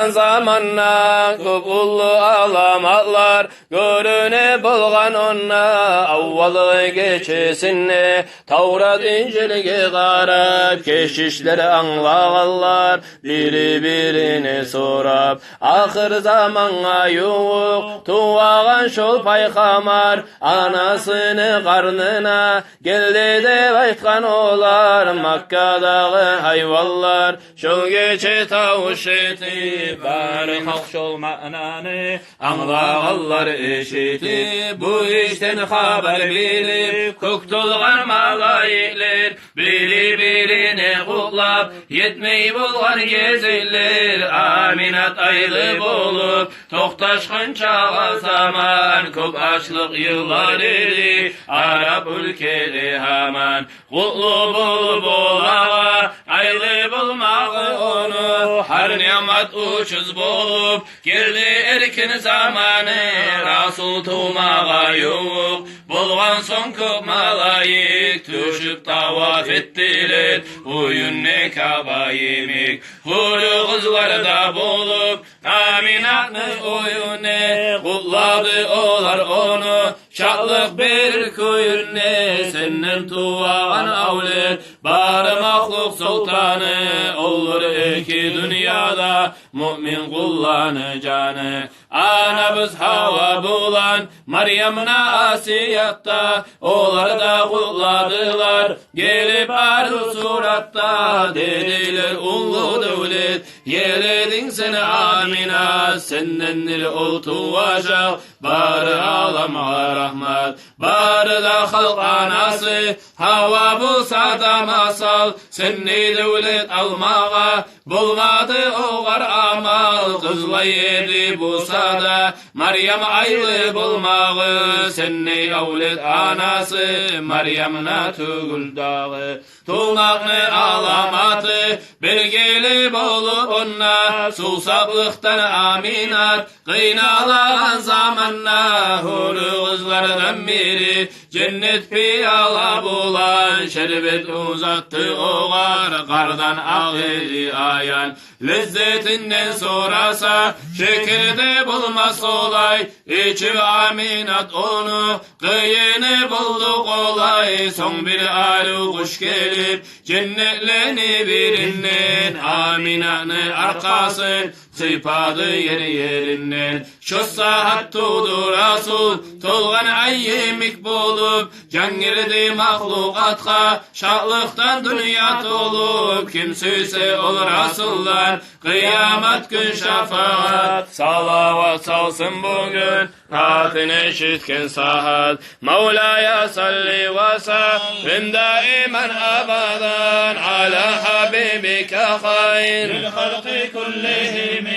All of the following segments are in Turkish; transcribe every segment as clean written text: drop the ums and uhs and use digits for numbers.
Zamanla kubullu alamatlar görüne bulgan onna avvalı geçesinne Tavrat İncil'e qarab keşişleri anlağanlar biri birini sorab ahir zamanğa yoğuq tuvağan şol paykamar anasını karnına geldi de aytkan olar Makka'dağı hayvallar şol geçe tavuş eti bari halk şol ma'nanı anlağanlar eşiti bu işten haber bilip kök dolgan malayikler biri birini kutlap yetmeyi bulgan geziller aminat aylı bulup toktaşkın çağa zaman köp açlık yıllar idi Arap ülkeli haman kutlu bulup olağa aylı bulmağı onu har nimet uçuz bulup girdi erkin zamanı Rasul tuğmağa yok bulgan son köp malayik düşüp tavaf ettiler uyun ne kaba yemek huru kızlar da bulup aminatını oyun ne kutladı olar onu şaklık bir kuyun ne senden tuğan avlet bari mahluk sultanı olur iki dünyada mümin kullanı canı anamız Hava bulan Meryem'na asiyatta onlar da kutladılar gelip arzu suratta dediler ulu devlet yeledin seni amina sendendir ol tuvacak bari alama rahmet bari da halk anası Hava bulsa da masal seni devlet almağa bulmadı oğar amal kızla yedi bulsa da Meryem aylı bulmağı seni avlet anası Meryem'na tügül dağı tuğnaklı alamatı belgeli bulup onna susaplıktan aminat kıynalan zamanla huru kızlardan biri cennet piyala bulan şerbet uzattı oğar kardan ağeli ayan lezzetinden sorasa şekerde bulmaz olay içi aminat onu kıyını bulduk olay son bir alu kuş gelip cennetleni birinden aminanı arkası sıpadı yerinden şu saat tuğdu Rasul tolgan ayyemik bulup can girdi mahlukatka şaklıktan dünya dolup kim söylese ol Rasullar kıyamet gün şafaat salavat salsın bugün rahatın eşitken sahat Mevla'ya salli ve sallim daimen abadan ala habibike hayr lil halqi kullihim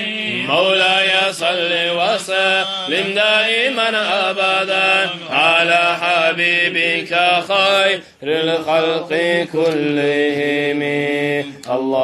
Mevla'ya salli ve sallim daimen abadan ala habibike hayr lil halqi kullihim Allah